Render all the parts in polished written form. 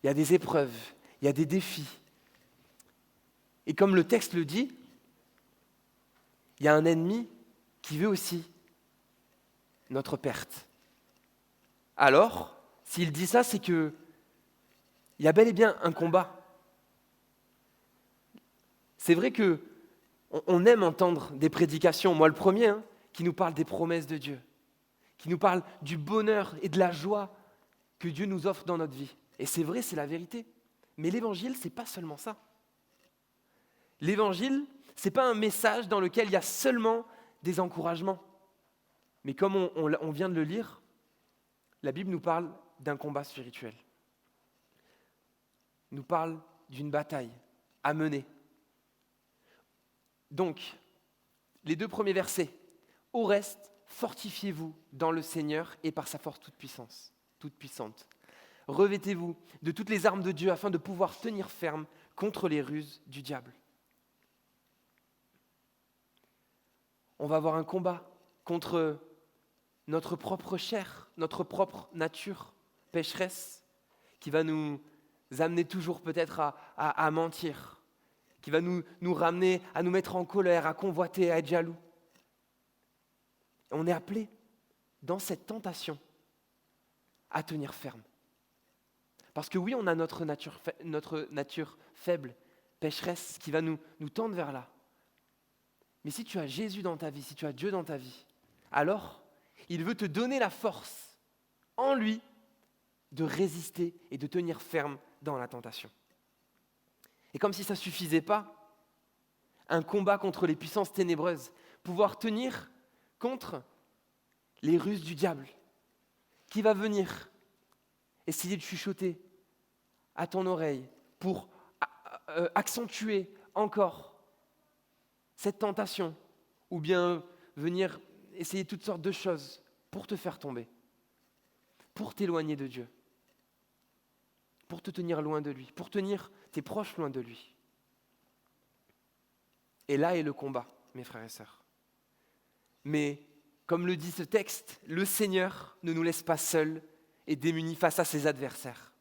il y a des épreuves, il y a des défis. Et comme le texte le dit, il y a un ennemi qui veut aussi notre perte. Alors, s'il dit ça, c'est qu'il y a bel et bien un combat. C'est vrai qu'on aime entendre des prédications, moi le premier, qui nous parlent des promesses de Dieu, qui nous parlent du bonheur et de la joie que Dieu nous offre dans notre vie. Et c'est vrai, c'est la vérité. Mais l'évangile, c'est pas seulement ça. L'évangile, c'est pas un message dans lequel il y a seulement des encouragements. Mais comme on vient de le lire, la Bible nous parle d'un combat spirituel. Nous parle d'une bataille à mener. Donc, les 2 premiers versets. Au reste, fortifiez-vous dans le Seigneur et par sa force toute puissante. Revêtez-vous de toutes les armes de Dieu afin de pouvoir tenir ferme contre les ruses du diable. On va avoir un combat contre notre propre chair, notre propre nature pécheresse, qui va nous amener toujours peut-être à mentir, qui va nous ramener à nous mettre en colère, à convoiter, à être jaloux. On est appelé, dans cette tentation, à tenir ferme. Parce que oui, on a notre nature faible, pécheresse, qui va nous tendre vers là. Mais si tu as Jésus dans ta vie, si tu as Dieu dans ta vie, alors il veut te donner la force en lui de résister et de tenir ferme dans la tentation. Et comme si ça ne suffisait pas, un combat contre les puissances ténébreuses, pouvoir tenir contre les ruses du diable, qui va venir essayer de chuchoter à ton oreille pour accentuer encore cette tentation, ou bien venir essayer toutes sortes de choses pour te faire tomber, pour t'éloigner de Dieu, pour te tenir loin de lui, pour tenir tes proches loin de lui. Et là est le combat, mes frères et sœurs. Mais, comme le dit ce texte, le Seigneur ne nous laisse pas seuls et démunis face à ses adversaires.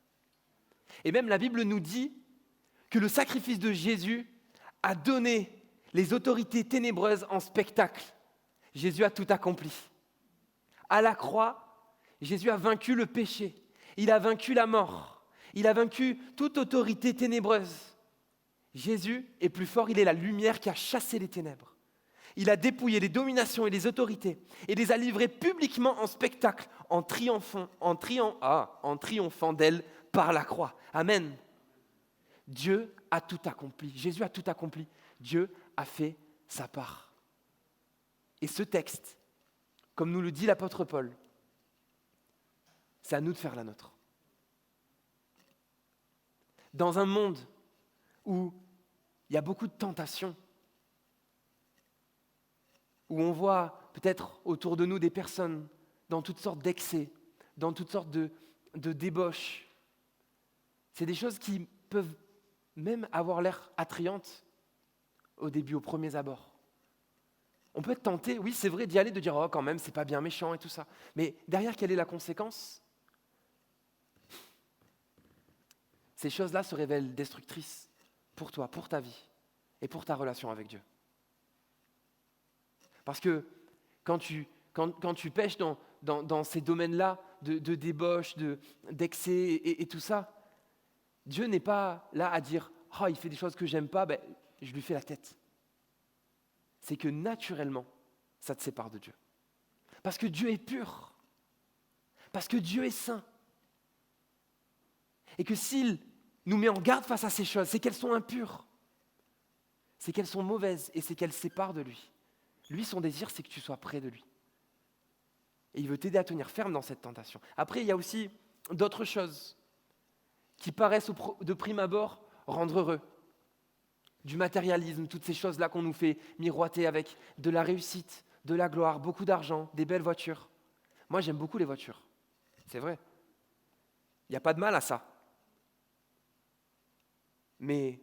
Et même la Bible nous dit que le sacrifice de Jésus a donné les autorités ténébreuses en spectacle. Jésus a tout accompli. À la croix, Jésus a vaincu le péché. Il a vaincu la mort. Il a vaincu toute autorité ténébreuse. Jésus est plus fort, il est la lumière qui a chassé les ténèbres. Il a dépouillé les dominations et les autorités et les a livrées publiquement en spectacle, en triomphant d'elles par la croix. Amen. Dieu a tout accompli. Jésus a tout accompli. Dieu a fait sa part. Et ce texte, comme nous le dit l'apôtre Paul, c'est à nous de faire la nôtre. Dans un monde où il y a beaucoup de tentations, où on voit peut-être autour de nous des personnes dans toutes sortes d'excès, dans toutes sortes de débauches, c'est des choses qui peuvent même avoir l'air attrayantes au début, aux premiers abords. On peut être tenté, oui, c'est vrai, d'y aller, de dire « Oh, quand même, c'est pas bien méchant et tout ça ». Mais derrière, quelle est la conséquence ? Ces choses-là se révèlent destructrices pour toi, pour ta vie et pour ta relation avec Dieu. Parce que quand tu pèches dans ces domaines-là de débauche, d'excès et tout ça, Dieu n'est pas là à dire « Oh, il fait des choses que j'aime pas, je lui fais la tête ». C'est que naturellement, ça te sépare de Dieu. Parce que Dieu est pur. Parce que Dieu est saint. Et que s'il nous met en garde face à ces choses, c'est qu'elles sont impures. C'est qu'elles sont mauvaises et c'est qu'elles séparent de lui. Lui, son désir, c'est que tu sois près de lui. Et il veut t'aider à tenir ferme dans cette tentation. Après, il y a aussi d'autres choses qui paraissent de prime abord rendre heureux. Du matérialisme, toutes ces choses-là qu'on nous fait miroiter avec de la réussite, de la gloire, beaucoup d'argent, des belles voitures. Moi, j'aime beaucoup les voitures. C'est vrai. Il n'y a pas de mal à ça. Mais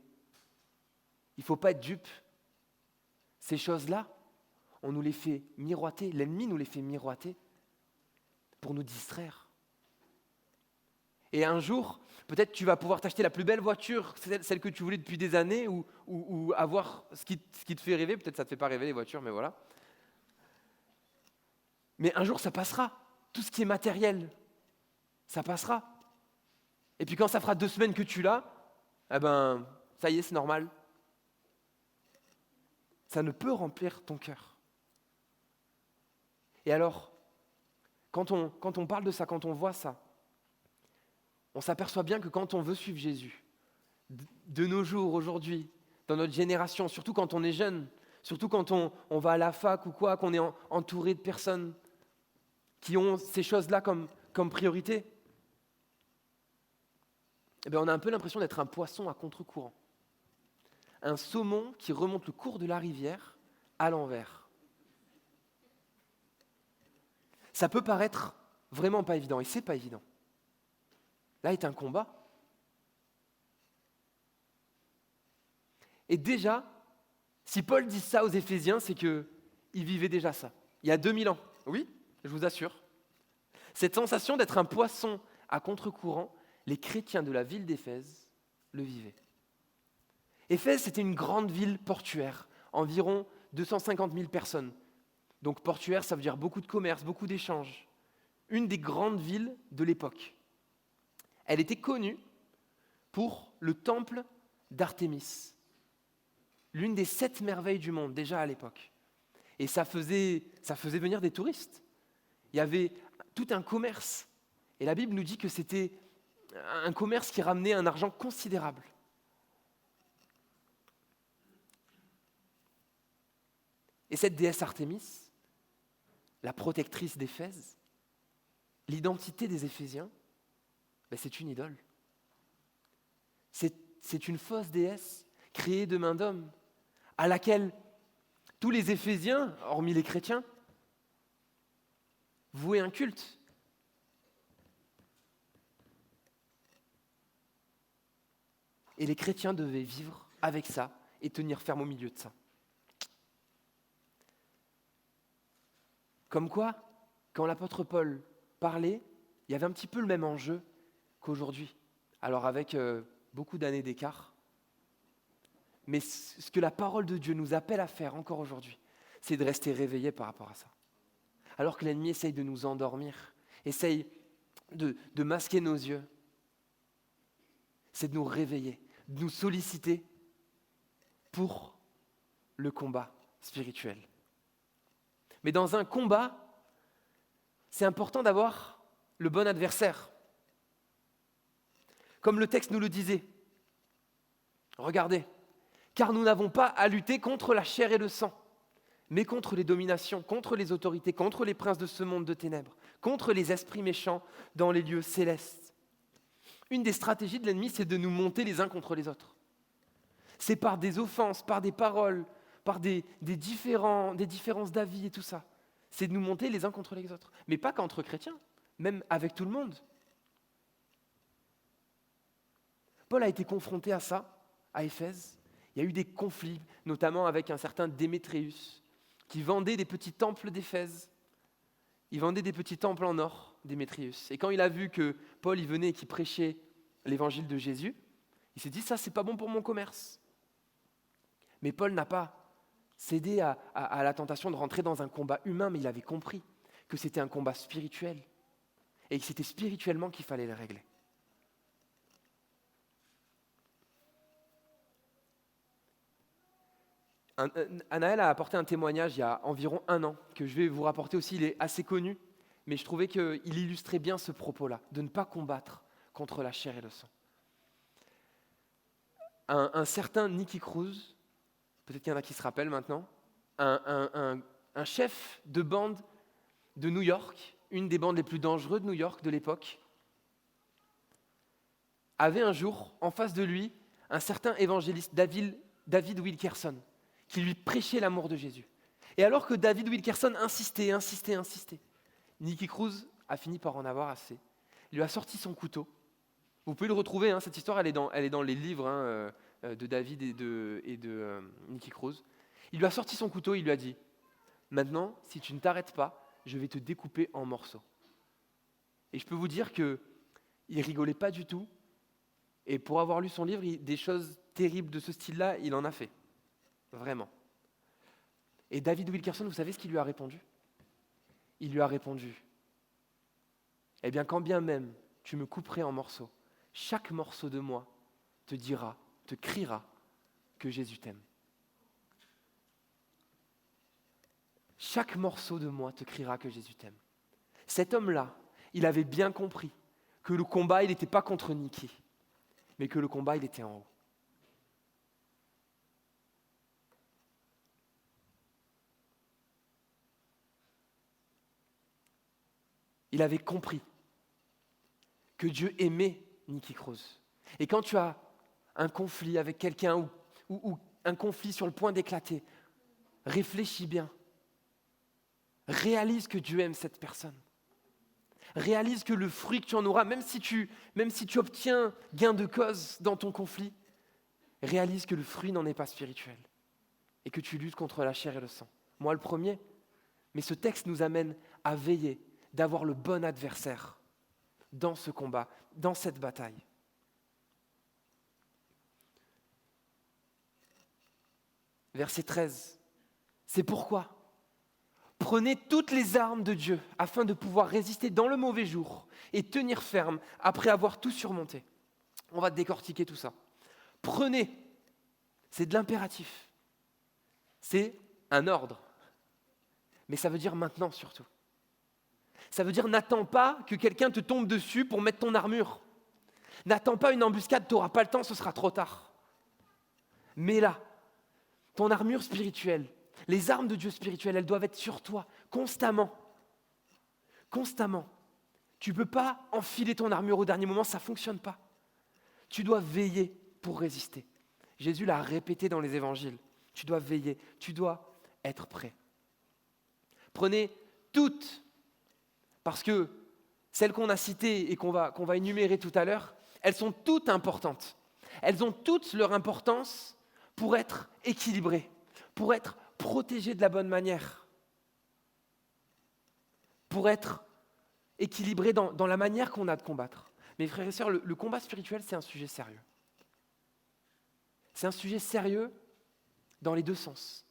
il ne faut pas être dupe. Ces choses-là, on nous les fait miroiter, l'ennemi nous les fait miroiter pour nous distraire. Et un jour, peut-être tu vas pouvoir t'acheter la plus belle voiture, celle que tu voulais depuis des années, ou avoir ce qui te fait rêver. Peut-être ça ne te fait pas rêver les voitures, mais voilà. Mais un jour, ça passera. Tout ce qui est matériel, ça passera. Et puis quand ça fera 2 semaines que tu l'as, eh ben, ça y est, c'est normal. Ça ne peut remplir ton cœur. Et alors, quand on parle de ça, quand on voit ça, on s'aperçoit bien que quand on veut suivre Jésus, de nos jours, aujourd'hui, dans notre génération, surtout quand on est jeune, surtout quand on va à la fac ou quoi, qu'on est entouré de personnes qui ont ces choses-là comme priorité, eh bien, on a un peu l'impression d'être un poisson à contre-courant. Un saumon qui remonte le cours de la rivière à l'envers. Ça peut paraître vraiment pas évident, et c'est pas évident. Là est un combat. Et déjà, si Paul dit ça aux Éphésiens, c'est qu'il vivait déjà ça, il y a 2000 ans. Oui, je vous assure. Cette sensation d'être un poisson à contre-courant, les chrétiens de la ville d'Éphèse le vivaient. Éphèse, c'était une grande ville portuaire, environ 250 000 personnes. Donc portuaire, ça veut dire beaucoup de commerce, beaucoup d'échanges. Une des grandes villes de l'époque. Elle était connue pour le temple d'Artémis, l'une des 7 merveilles du monde, déjà à l'époque. Et ça faisait venir des touristes. Il y avait tout un commerce. Et la Bible nous dit que c'était un commerce qui ramenait un argent considérable. Et cette déesse Artémis, la protectrice d'Éphèse, l'identité des Éphésiens, c'est une idole. C'est une fausse déesse créée de main d'homme, à laquelle tous les Éphésiens, hormis les chrétiens, vouaient un culte. Et les chrétiens devaient vivre avec ça et tenir ferme au milieu de ça. Comme quoi, quand l'apôtre Paul parlait, il y avait un petit peu le même enjeu qu'aujourd'hui. Alors avec beaucoup d'années d'écart. Mais ce que la parole de Dieu nous appelle à faire encore aujourd'hui, c'est de rester réveillés par rapport à ça. Alors que l'ennemi essaye de nous endormir, essaye de masquer nos yeux, c'est de nous réveiller, de nous solliciter pour le combat spirituel. Mais dans un combat, c'est important d'avoir le bon adversaire. Comme le texte nous le disait, regardez, car nous n'avons pas à lutter contre la chair et le sang, mais contre les dominations, contre les autorités, contre les princes de ce monde de ténèbres, contre les esprits méchants dans les lieux célestes. Une des stratégies de l'ennemi, c'est de nous monter les uns contre les autres. C'est par des offenses, par des paroles, par des différences d'avis et tout ça. C'est de nous monter les uns contre les autres. Mais pas qu'entre chrétiens, même avec tout le monde. Paul a été confronté à ça, à Éphèse. Il y a eu des conflits, notamment avec un certain Démétrius, qui vendait des petits temples d'Éphèse. Il vendait des petits temples en or, Démétrius. Et quand il a vu que Paul y venait et qu'il prêchait l'évangile de Jésus, il s'est dit, ça, c'est pas bon pour mon commerce. Mais Paul n'a pas cédé à la tentation de rentrer dans un combat humain, mais il avait compris que c'était un combat spirituel et que c'était spirituellement qu'il fallait le régler. Anaël a apporté un témoignage il y a environ 1 an, que je vais vous rapporter aussi, il est assez connu, mais je trouvais qu'il illustrait bien ce propos-là, de ne pas combattre contre la chair et le sang. Un certain Nicky Cruz, peut-être qu'il y en a qui se rappellent maintenant, un chef de bande de New York, une des bandes les plus dangereuses de New York de l'époque, avait un jour en face de lui un certain évangéliste, David Wilkerson, qui lui prêchait l'amour de Jésus. Et alors que David Wilkerson insistait, Nicky Cruz a fini par en avoir assez. Il lui a sorti son couteau. Vous pouvez le retrouver, cette histoire, elle est dans les livres de David et de Nicky Cruz. Il lui a sorti son couteau, il lui a dit « Maintenant, si tu ne t'arrêtes pas, je vais te découper en morceaux. » Et je peux vous dire que il rigolait pas du tout. Et pour avoir lu son livre, des choses terribles de ce style-là, il en a fait. Vraiment. Et David Wilkerson, vous savez ce qu'il lui a répondu? Il lui a répondu, eh bien, quand bien même tu me couperais en morceaux, chaque morceau de moi te dira, te criera que Jésus t'aime. Chaque morceau de moi te criera que Jésus t'aime. Cet homme-là, il avait bien compris que le combat, il n'était pas contre Niki, mais que le combat, il était en haut. Il avait compris que Dieu aimait Niki Kroos. Et quand tu as un conflit avec quelqu'un ou un conflit sur le point d'éclater, réfléchis bien. Réalise que Dieu aime cette personne. Réalise que le fruit que tu en auras, même si tu obtiens gain de cause dans ton conflit, réalise que le fruit n'en est pas spirituel et que tu luttes contre la chair et le sang. Moi le premier, mais ce texte nous amène à veiller, d'avoir le bon adversaire dans ce combat, dans cette bataille. Verset 13, c'est pourquoi prenez toutes les armes de Dieu afin de pouvoir résister dans le mauvais jour et tenir ferme après avoir tout surmonté. On va décortiquer tout ça. Prenez, c'est de l'impératif. C'est un ordre. Mais ça veut dire maintenant surtout. Ça veut dire n'attends pas que quelqu'un te tombe dessus pour mettre ton armure. N'attends pas une embuscade, tu n'auras pas le temps, ce sera trop tard. Mais là, ton armure spirituelle, les armes de Dieu spirituelles, elles doivent être sur toi, constamment. Constamment. Tu ne peux pas enfiler ton armure au dernier moment, ça ne fonctionne pas. Tu dois veiller pour résister. Jésus l'a répété dans les évangiles. Tu dois veiller, tu dois être prêt. Prenez toutes, parce que celles qu'on a citées et qu'on va énumérer tout à l'heure, elles sont toutes importantes. Elles ont toutes leur importance pour être équilibrées, pour être protégées de la bonne manière, pour être équilibrées dans la manière qu'on a de combattre. Mes frères et sœurs, le combat spirituel, c'est un sujet sérieux. C'est un sujet sérieux dans les deux sens.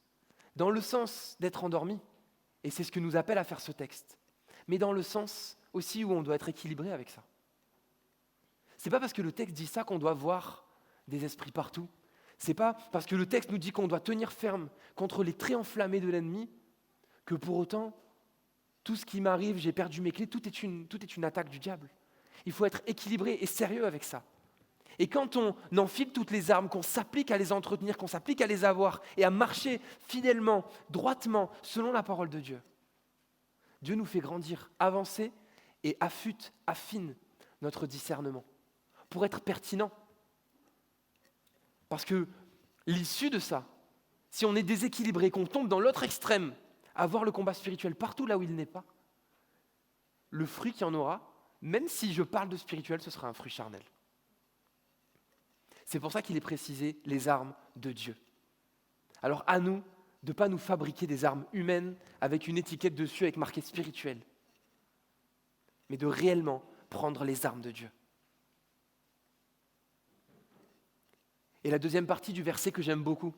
Dans le sens d'être endormi, et c'est ce que nous appelle à faire ce texte, mais dans le sens aussi où on doit être équilibré avec ça. C'est pas parce que le texte dit ça qu'on doit voir des esprits partout. C'est pas parce que le texte nous dit qu'on doit tenir ferme contre les traits enflammés de l'ennemi que pour autant, tout ce qui m'arrive, j'ai perdu mes clés, tout est une attaque du diable. Il faut être équilibré et sérieux avec ça. Et quand on enfile toutes les armes, qu'on s'applique à les entretenir, qu'on s'applique à les avoir et à marcher fidèlement, droitement, selon la parole de Dieu, Dieu nous fait grandir, avancer et affine notre discernement pour être pertinent. Parce que l'issue de ça, si on est déséquilibré, qu'on tombe dans l'autre extrême, à voir le combat spirituel partout là où il n'est pas, le fruit qu'il y en aura, même si je parle de spirituel, ce sera un fruit charnel. C'est pour ça qu'il est précisé les armes de Dieu. Alors à nous de ne pas nous fabriquer des armes humaines avec une étiquette dessus avec marqué spirituel, mais de réellement prendre les armes de Dieu. Et la deuxième partie du verset que j'aime beaucoup,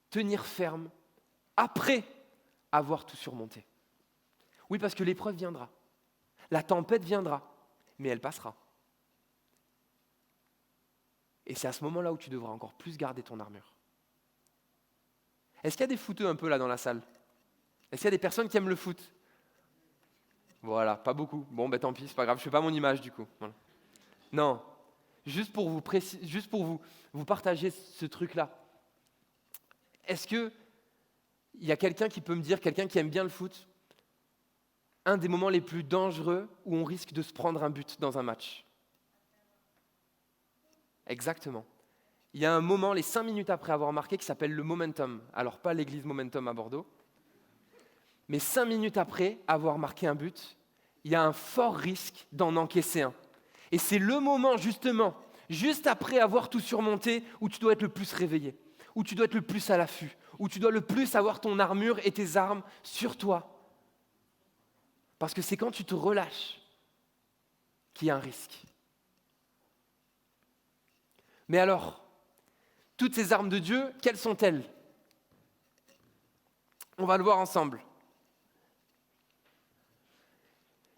tenir ferme après avoir tout surmonté. Oui, parce que l'épreuve viendra, la tempête viendra, mais elle passera. Et c'est à ce moment-là où tu devras encore plus garder ton armure. Est-ce qu'il y a des footeux un peu là dans la salle? Est-ce qu'il y a des personnes qui aiment le foot? Voilà, pas beaucoup. Bon, ben tant pis, c'est pas grave, je fais pas mon image du coup. Voilà. Non, juste pour vous partager ce truc-là. Est-ce qu'il y a quelqu'un qui peut me dire, quelqu'un qui aime bien le foot, un des moments les plus dangereux où on risque de se prendre un but dans un match? Exactement. Il y a un moment, les 5 minutes après avoir marqué, qui s'appelle le momentum. Alors, pas l'église Momentum à Bordeaux, mais 5 minutes après avoir marqué un but, il y a un fort risque d'en encaisser un. Et c'est le moment, justement, juste après avoir tout surmonté, où tu dois être le plus réveillé, où tu dois être le plus à l'affût, où tu dois le plus avoir ton armure et tes armes sur toi. Parce que c'est quand tu te relâches qu'il y a un risque. Mais alors, toutes ces armes de Dieu, quelles sont-elles? On va le voir ensemble.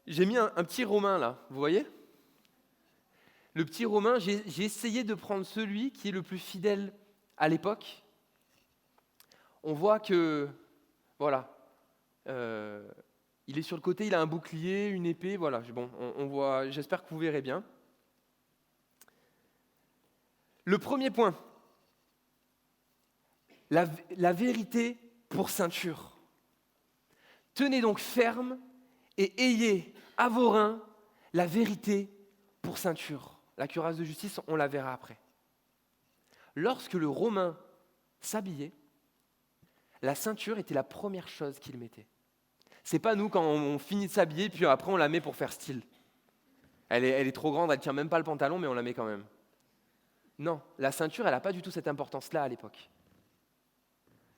J'ai mis un petit romain là, vous voyez? Le petit romain, j'ai essayé de prendre celui qui est le plus fidèle à l'époque. On voit que, voilà, il est sur le côté, il a un bouclier, une épée, voilà. Bon, on voit, j'espère que vous verrez bien. Le premier point, la vérité pour ceinture. Tenez donc ferme et ayez à vos reins la vérité pour ceinture. La cuirasse de justice, on la verra après. Lorsque le Romain s'habillait, la ceinture était la première chose qu'il mettait. C'est pas nous quand on finit de s'habiller, puis après on la met pour faire style. Elle est trop grande, elle tient même pas le pantalon, mais on la met quand même. Non, la ceinture, elle n'a pas du tout cette importance-là à l'époque.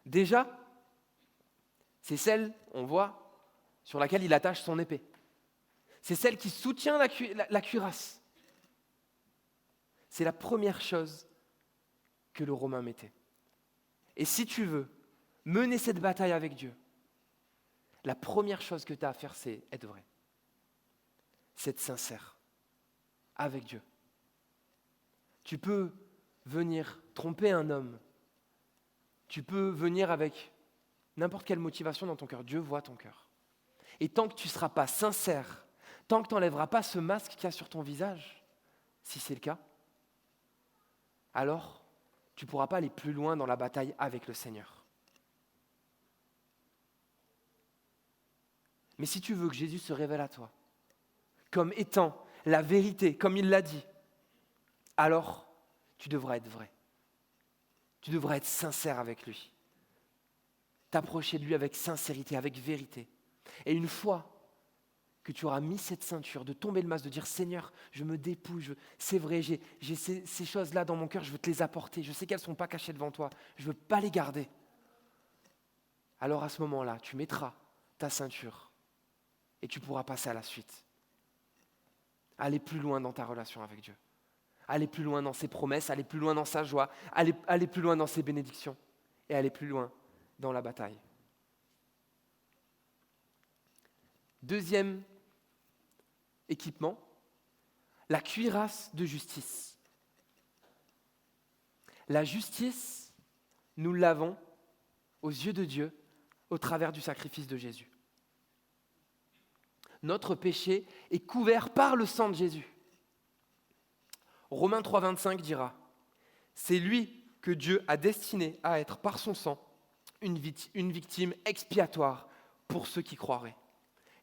Déjà, c'est celle, on voit, sur laquelle il attache son épée. C'est celle qui soutient la cuirasse. C'est la première chose que le Romain mettait. Et si tu veux mener cette bataille avec Dieu, la première chose que tu as à faire, c'est être vrai. C'est être sincère avec Dieu. Tu peux venir tromper un homme. Tu peux venir avec n'importe quelle motivation dans ton cœur. Dieu voit ton cœur. Et tant que tu ne seras pas sincère, tant que tu n'enlèveras pas ce masque qu'il y a sur ton visage, si c'est le cas, alors tu ne pourras pas aller plus loin dans la bataille avec le Seigneur. Mais si tu veux que Jésus se révèle à toi comme étant la vérité, comme il l'a dit, alors tu devras être vrai. Tu devras être sincère avec lui. T'approcher de lui avec sincérité, avec vérité. Et une fois que tu auras mis cette ceinture, de tomber le masque, de dire « Seigneur, je me dépouille, c'est vrai, j'ai ces choses-là dans mon cœur, je veux te les apporter, je sais qu'elles ne sont pas cachées devant toi, je ne veux pas les garder. » Alors à ce moment-là, tu mettras ta ceinture et tu pourras passer à la suite. Aller plus loin dans ta relation avec Dieu. Aller plus loin dans ses promesses, aller plus loin dans sa joie, aller plus loin dans ses bénédictions et aller plus loin dans la bataille. Deuxième équipement, la cuirasse de justice. La justice, nous l'avons aux yeux de Dieu au travers du sacrifice de Jésus. Notre péché est couvert par le sang de Jésus. Romains 3,25 dira « C'est lui que Dieu a destiné à être par son sang une victime expiatoire pour ceux qui croiraient. »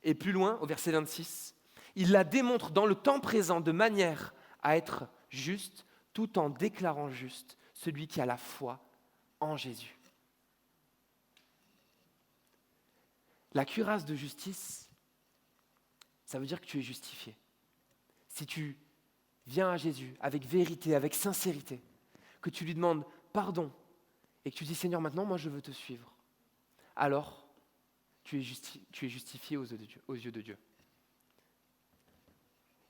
Et plus loin, au verset 26, « Il la démontre dans le temps présent de manière à être juste, tout en déclarant juste celui qui a la foi en Jésus. » La cuirasse de justice, ça veut dire que tu es justifié. Si tu viens à Jésus avec vérité, avec sincérité, que tu lui demandes pardon et que tu dis « Seigneur, maintenant, moi, je veux te suivre », alors tu es justifié aux yeux de Dieu.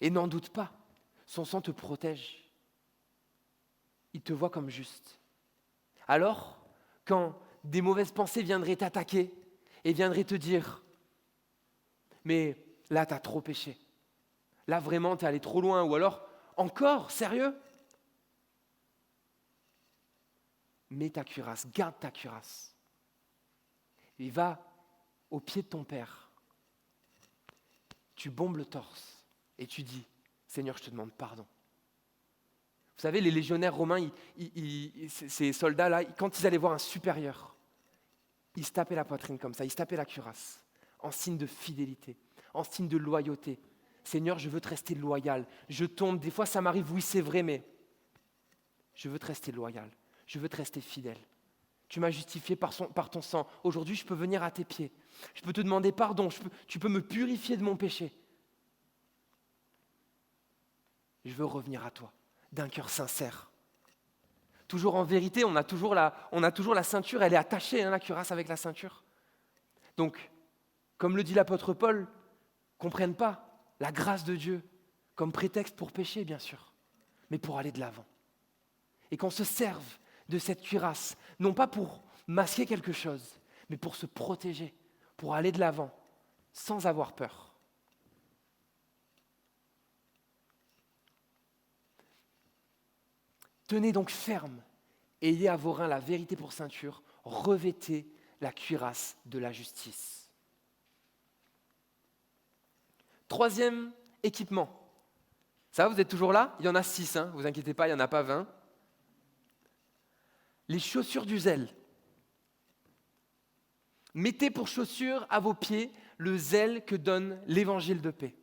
Et n'en doute pas, son sang te protège. Il te voit comme juste. Alors, quand des mauvaises pensées viendraient t'attaquer et viendraient te dire « Mais là, tu as trop péché. Là, vraiment, tu es allé trop loin. » Ou alors, encore, sérieux? Mets ta cuirasse, garde ta cuirasse. Et va au pied de ton Père. Tu bombes le torse et tu dis « Seigneur, je te demande pardon. » Vous savez, les légionnaires romains, ces soldats-là, quand ils allaient voir un supérieur, ils se tapaient la poitrine comme ça, ils se tapaient la cuirasse, en signe de fidélité, en signe de loyauté. Seigneur, je veux te rester loyal. Je tombe, des fois ça m'arrive, oui c'est vrai, mais je veux te rester loyal. Je veux te rester fidèle. Tu m'as justifié par ton sang. Aujourd'hui, je peux venir à tes pieds. Je peux te demander pardon. Tu peux me purifier de mon péché. Je veux revenir à toi, d'un cœur sincère. Toujours en vérité, on a toujours la ceinture, elle est attachée, la cuirasse avec la ceinture. Donc, comme le dit l'apôtre Paul, comprennent pas la grâce de Dieu comme prétexte pour pécher, bien sûr, mais pour aller de l'avant. Et qu'on se serve de cette cuirasse, non pas pour masquer quelque chose, mais pour se protéger, pour aller de l'avant, sans avoir peur. Tenez donc ferme, ayez à vos reins la vérité pour ceinture, revêtez la cuirasse de la justice. Troisième équipement. Ça, vous êtes toujours là? Il y en a 6, vous inquiétez pas, il n'y en a pas 20. Les chaussures du zèle. Mettez pour chaussure à vos pieds le zèle que donne l'évangile de paix.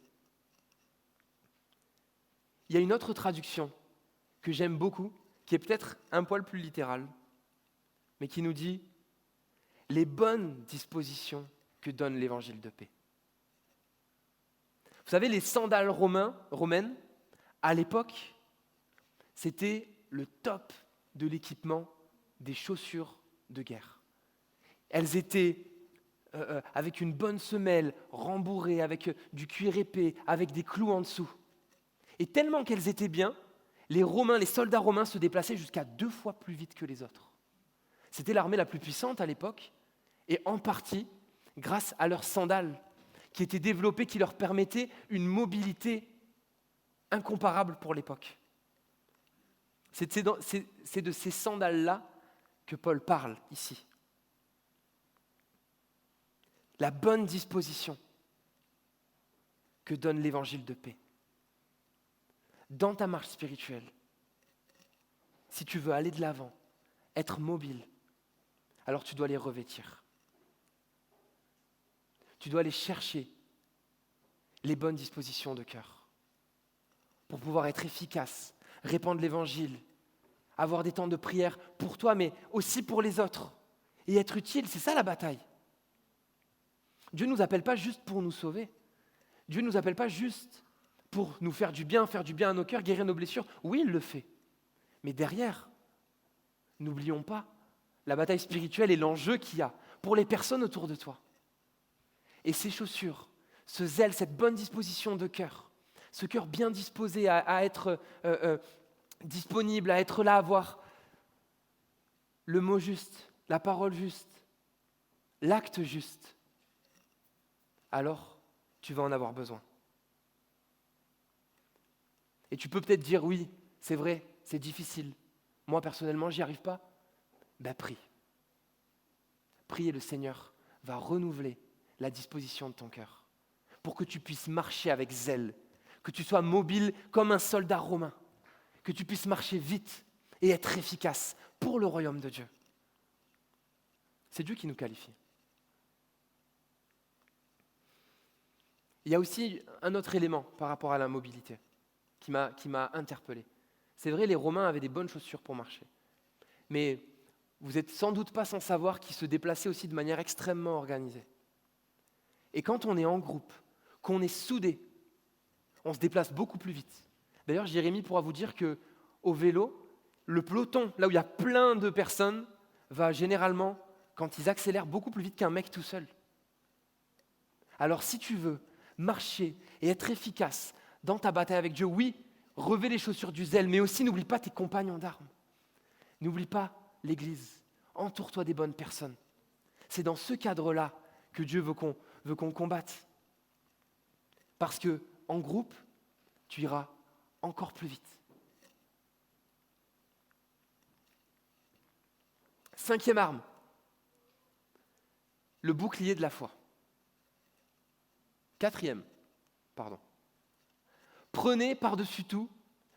Il y a une autre traduction que j'aime beaucoup, qui est peut-être un poil plus littérale, mais qui nous dit « les bonnes dispositions que donne l'évangile de paix ». Vous savez, les sandales romaines, à l'époque, c'était le top de l'équipement des chaussures de guerre. Elles étaient avec une bonne semelle, rembourrée, avec du cuir épais, avec des clous en dessous. Et tellement qu'elles étaient bien, les soldats romains se déplaçaient jusqu'à 2 fois plus vite que les autres. C'était l'armée la plus puissante à l'époque, et en partie grâce à leurs sandales, qui étaient développées, qui leur permettaient une mobilité incomparable pour l'époque. C'est de ces sandales-là que Paul parle ici. La bonne disposition que donne l'évangile de paix. Dans ta marche spirituelle, si tu veux aller de l'avant, être mobile, alors tu dois les revêtir. Tu dois aller chercher les bonnes dispositions de cœur pour pouvoir être efficace, répandre l'évangile, avoir des temps de prière pour toi, mais aussi pour les autres, et être utile. C'est ça la bataille. Dieu ne nous appelle pas juste pour nous sauver. Dieu ne nous appelle pas juste pour nous faire du bien à nos cœurs, guérir nos blessures. Oui, il le fait. Mais derrière, n'oublions pas la bataille spirituelle et l'enjeu qu'il y a pour les personnes autour de toi. Et ces chaussures, ce zèle, cette bonne disposition de cœur, ce cœur bien disposé à être disponible, à être là, à avoir le mot juste, la parole juste, l'acte juste, alors tu vas en avoir besoin. Et tu peux peut-être dire, oui, c'est vrai, c'est difficile. Moi, personnellement, j'y arrive pas. Ben, prie. Prie et le Seigneur va renouveler la disposition de ton cœur pour que tu puisses marcher avec zèle, que tu sois mobile comme un soldat romain, que tu puisses marcher vite et être efficace pour le royaume de Dieu. C'est Dieu qui nous qualifie. Il y a aussi un autre élément par rapport à la mobilité qui m'a interpellé. C'est vrai, les Romains avaient des bonnes chaussures pour marcher. Mais vous n'êtes sans doute pas sans savoir qu'ils se déplaçaient aussi de manière extrêmement organisée. Et quand on est en groupe, qu'on est soudé, on se déplace beaucoup plus vite. D'ailleurs, Jérémie pourra vous dire qu'au vélo, le peloton, là où il y a plein de personnes, va généralement, quand ils accélèrent, beaucoup plus vite qu'un mec tout seul. Alors si tu veux marcher et être efficace dans ta bataille avec Dieu, oui, revêt les chaussures du zèle, mais aussi n'oublie pas tes compagnons d'armes. N'oublie pas l'Église. Entoure-toi des bonnes personnes. C'est dans ce cadre-là que Dieu veut qu'on combatte. Parce que en groupe, tu iras encore plus vite. 5e arme, le bouclier de la foi. 4e, pardon. Prenez par-dessus tout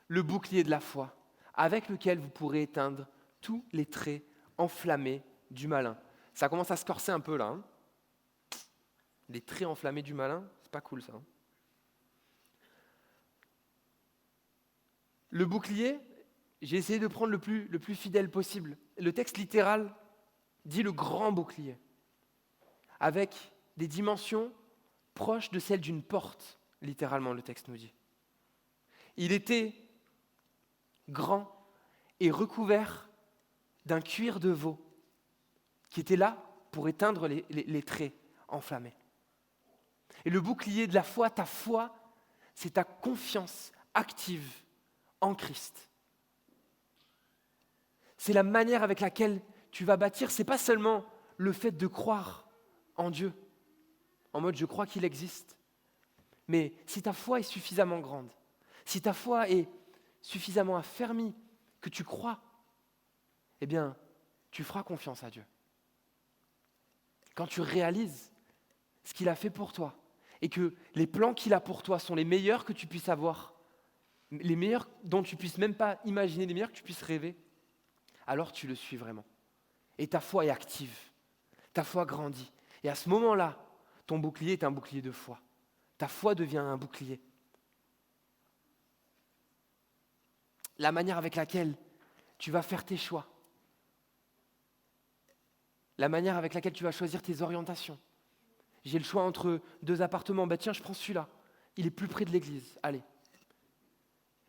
le bouclier de la foi, avec lequel vous pourrez éteindre tous les traits enflammés du malin. Ça commence à se corser un peu là. Les traits enflammés du malin, c'est pas cool ça. Le bouclier, j'ai essayé de prendre le plus fidèle possible. Le texte littéral dit le grand bouclier, avec des dimensions proches de celles d'une porte, littéralement le texte nous dit. Il était grand et recouvert d'un cuir de veau qui était là pour éteindre les traits enflammés. Et le bouclier de la foi, ta foi, c'est ta confiance active en Christ. C'est la manière avec laquelle tu vas bâtir. Ce n'est pas seulement le fait de croire en Dieu, en mode je crois qu'il existe. Mais si ta foi est suffisamment grande, si ta foi est suffisamment affermie, que tu crois, eh bien, tu feras confiance à Dieu. Quand tu réalises ce qu'il a fait pour toi et que les plans qu'il a pour toi sont les meilleurs que tu puisses avoir, les meilleurs dont tu puisses même pas imaginer, les meilleurs que tu puisses rêver, alors tu le suis vraiment. Et ta foi est active, ta foi grandit. Et à ce moment-là, ton bouclier est un bouclier de foi. Ta foi devient un bouclier. La manière avec laquelle tu vas faire tes choix, la manière avec laquelle tu vas choisir tes orientations. J'ai le choix entre 2 appartements, tiens, je prends celui-là, il est plus près de l'église, allez.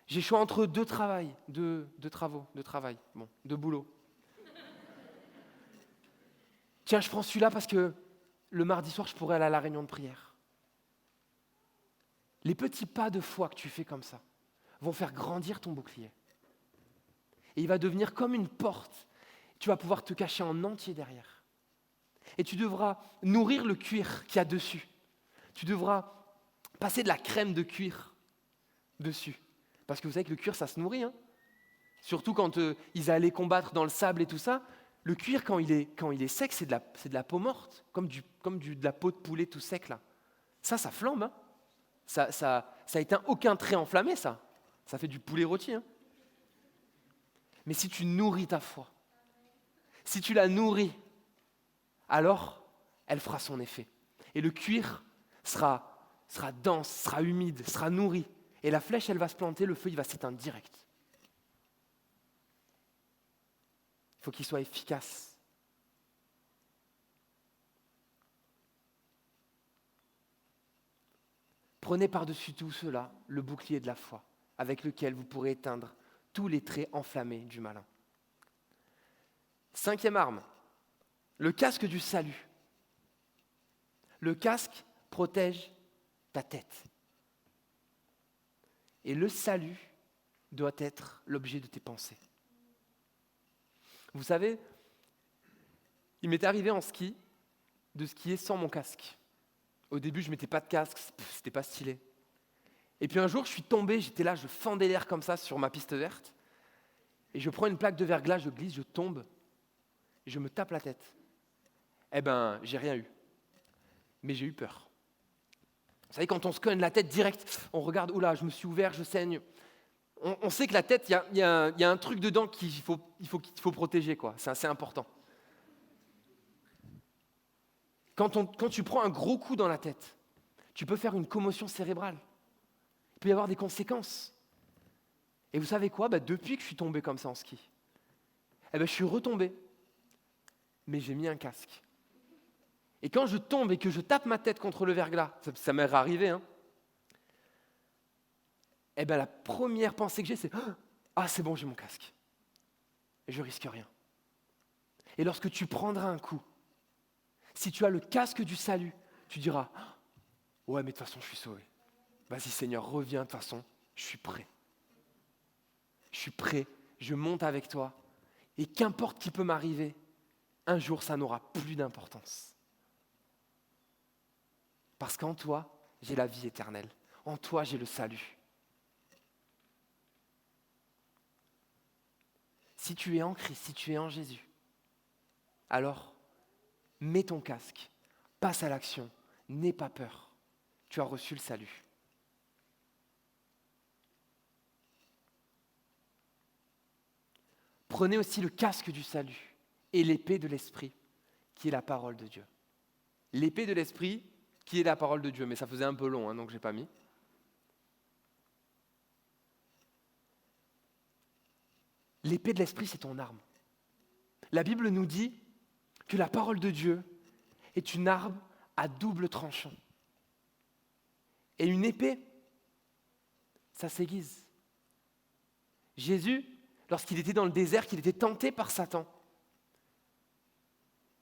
J'ai le choix entre 2 boulots. Tiens, je prends celui-là parce que le mardi soir, je pourrais aller à la réunion de prière. Les petits pas de foi que tu fais comme ça vont faire grandir ton bouclier. Et il va devenir comme une porte. Tu vas pouvoir te cacher en entier derrière. Et tu devras nourrir le cuir qu'il y a dessus. Tu devras passer de la crème de cuir dessus. Parce que vous savez que le cuir, ça se nourrit. Surtout quand ils allaient combattre dans le sable et tout ça. Le cuir, quand il est sec, c'est de la peau morte, de la peau de poulet tout sec là. Ça flambe. Ça éteint aucun trait enflammé, ça. Ça fait du poulet rôti. Mais si tu nourris ta foi, si tu la nourris, alors elle fera son effet. Et le cuir sera dense, sera humide, sera nourri. Et la flèche, elle va se planter, le feu, il va s'éteindre direct. Il faut qu'il soit efficace. Prenez par-dessus tout cela le bouclier de la foi, avec lequel vous pourrez éteindre tous les traits enflammés du malin. 5e arme, le casque du salut. Le casque protège ta tête. Et le salut doit être l'objet de tes pensées. Vous savez, il m'est arrivé en ski de skier sans mon casque. Au début, je ne mettais pas de casque, c'était pas stylé. Et puis un jour, je suis tombé, j'étais là, je fendais l'air comme ça sur ma piste verte. Et je prends une plaque de verglas, je glisse, je tombe. Et je me tape la tête. Eh ben, j'ai rien eu. Mais j'ai eu peur. Vous savez, quand on se cogne la tête direct, on regarde, oula, je me suis ouvert, je saigne. On sait que la tête, il y a un truc dedans qu'il faut protéger, quoi. C'est assez important. Quand tu prends un gros coup dans la tête, tu peux faire une commotion cérébrale. Il peut y avoir des conséquences. Et vous savez quoi ? Depuis que je suis tombé comme ça en ski, je suis retombé, mais j'ai mis un casque. Et quand je tombe et que je tape ma tête contre le verglas, ça m'est arrivé, la première pensée que j'ai, c'est « Ah, c'est bon, j'ai mon casque. » Et je risque rien. Et lorsque tu prendras un coup, si tu as le casque du salut, tu diras « Ouais, mais de toute façon, je suis sauvé. Vas-y, Seigneur, reviens, de toute façon, je suis prêt. Je suis prêt, je monte avec toi. Et qu'importe qui peut m'arriver, un jour, ça n'aura plus d'importance. Parce qu'en toi, j'ai la vie éternelle. En toi, j'ai le salut. Si tu es en Christ, si tu es en Jésus, alors mets ton casque, passe à l'action, n'aie pas peur. Tu as reçu le salut. Prenez aussi le casque du salut et l'épée de l'esprit, qui est la parole de Dieu. L'épée de l'esprit, qui est la parole de Dieu, mais ça faisait un peu long, donc je n'ai pas mis. L'épée de l'esprit, c'est ton arme. La Bible nous dit que la parole de Dieu est une arme à double tranchant. Et une épée, ça s'aiguise. Jésus, lorsqu'il était dans le désert, qu'il était tenté par Satan,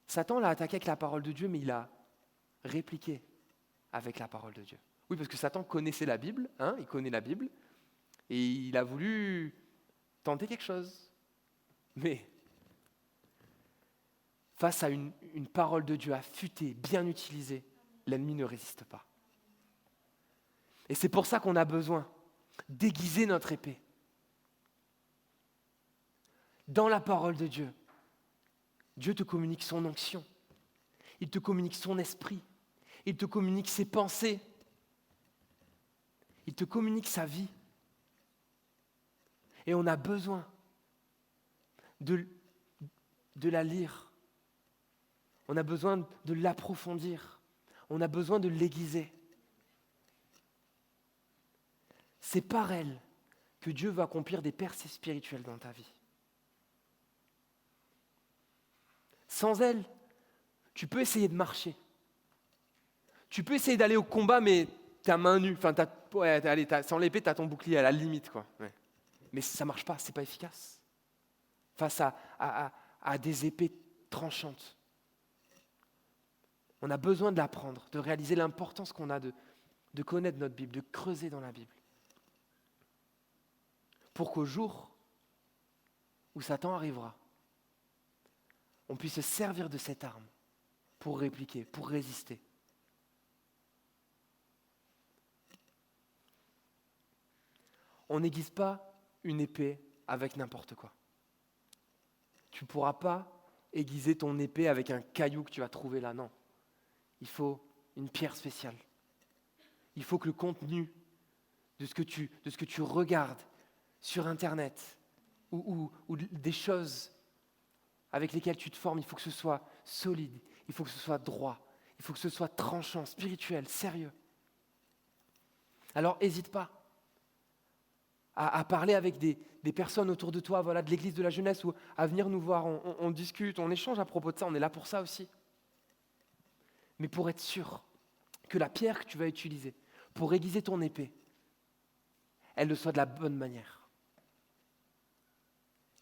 Satan l'a attaqué avec la parole de Dieu, mais il a répliqué avec la parole de Dieu. Oui, parce que Satan connaissait la Bible, hein, il connaît la Bible, et il a voulu tenter quelque chose. Mais face à une parole de Dieu affûtée, bien utilisée, l'ennemi ne résiste pas. Et c'est pour ça qu'on a besoin d'aiguiser notre épée dans la parole de Dieu. Dieu te communique son onction, il te communique son esprit, il te communique ses pensées, il te communique sa vie. Et on a besoin de la lire, on a besoin de l'approfondir, on a besoin de l'aiguiser. C'est par elle que Dieu va accomplir des percées spirituelles dans ta vie. Sans elle, tu peux essayer de marcher. Tu peux essayer d'aller au combat, mais t'as main nue. Enfin, sans l'épée, t'as ton bouclier à la limite, quoi. Ouais. Mais ça marche pas, c'est pas efficace. Face à des épées tranchantes. On a besoin de l'apprendre, de réaliser l'importance qu'on a de connaître notre Bible, de creuser dans la Bible. Pour qu'au jour où Satan arrivera, on puisse se servir de cette arme pour répliquer, pour résister. On n'aiguise pas une épée avec n'importe quoi. Tu ne pourras pas aiguiser ton épée avec un caillou que tu vas trouver là, non. Il faut une pierre spéciale. Il faut que le contenu de ce que tu regardes sur Internet ou des choses avec lesquelles tu te formes, il faut que ce soit solide, il faut que ce soit droit, il faut que ce soit tranchant, spirituel, sérieux. Alors n'hésite pas à parler avec des personnes autour de toi, voilà, de l'église de la jeunesse, ou à venir nous voir, on discute, on échange à propos de ça, on est là pour ça aussi. Mais pour être sûr que la pierre que tu vas utiliser pour aiguiser ton épée, elle le soit de la bonne manière.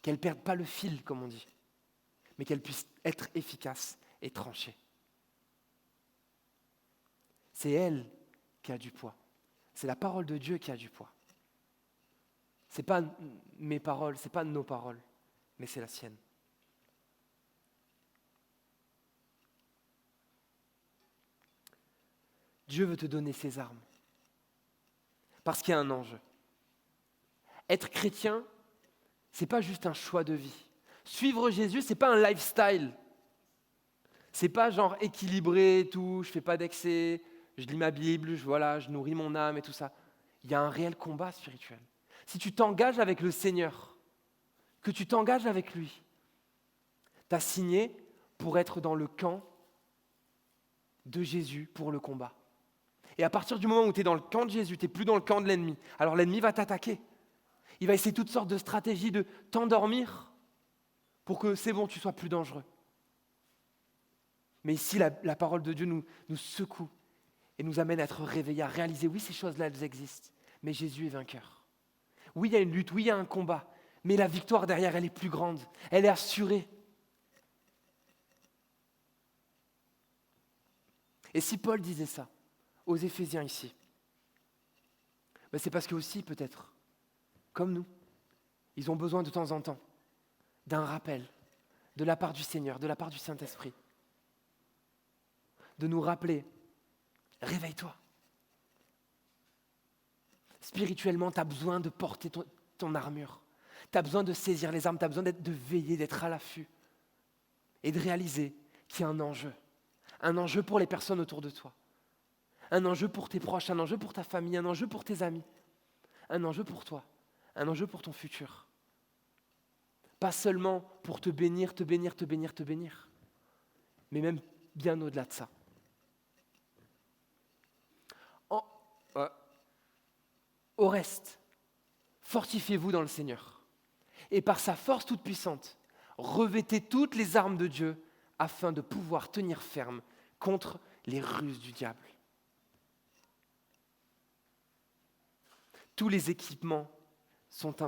Qu'elle ne perde pas le fil, comme on dit, mais qu'elle puisse être efficace et tranchée. C'est elle qui a du poids. C'est la parole de Dieu qui a du poids. Ce n'est pas mes paroles, ce n'est pas nos paroles, mais c'est la sienne. Dieu veut te donner ses armes. Parce qu'il y a un enjeu. Être chrétien, ce n'est pas juste un choix de vie. Suivre Jésus, ce n'est pas un lifestyle. Ce n'est pas genre équilibré et tout, je ne fais pas d'excès, je lis ma Bible, je nourris mon âme et tout ça. Il y a un réel combat spirituel. Si tu t'engages avec le Seigneur, que tu t'engages avec lui, tu as signé pour être dans le camp de Jésus pour le combat. Et à partir du moment où tu es dans le camp de Jésus, tu n'es plus dans le camp de l'ennemi, alors l'ennemi va t'attaquer. Il va essayer toutes sortes de stratégies de t'endormir pour que c'est bon, tu sois plus dangereux. Mais ici, la parole de Dieu nous secoue et nous amène à être réveillés, à réaliser, oui, ces choses-là, elles existent, mais Jésus est vainqueur. Oui, il y a une lutte, oui, il y a un combat, mais la victoire derrière, elle est plus grande, elle est assurée. Et si Paul disait ça aux Éphésiens ici, ben c'est parce que aussi, peut-être, comme nous, ils ont besoin de temps en temps d'un rappel de la part du Seigneur, de la part du Saint-Esprit, de nous rappeler, réveille-toi. Spirituellement, tu as besoin de porter ton armure. Tu as besoin de saisir les armes, tu as besoin de veiller, d'être à l'affût et de réaliser qu'il y a un enjeu pour les personnes autour de toi, un enjeu pour tes proches, un enjeu pour ta famille, un enjeu pour tes amis, un enjeu pour toi, un enjeu pour ton futur. Pas seulement pour te bénir, mais même bien au-delà de ça. Au reste, fortifiez-vous dans le Seigneur. Et par sa force toute puissante, revêtez toutes les armes de Dieu afin de pouvoir tenir ferme contre les ruses du diable. Tous les équipements sont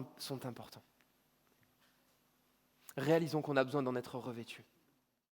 importants. Réalisons qu'on a besoin d'en être revêtus.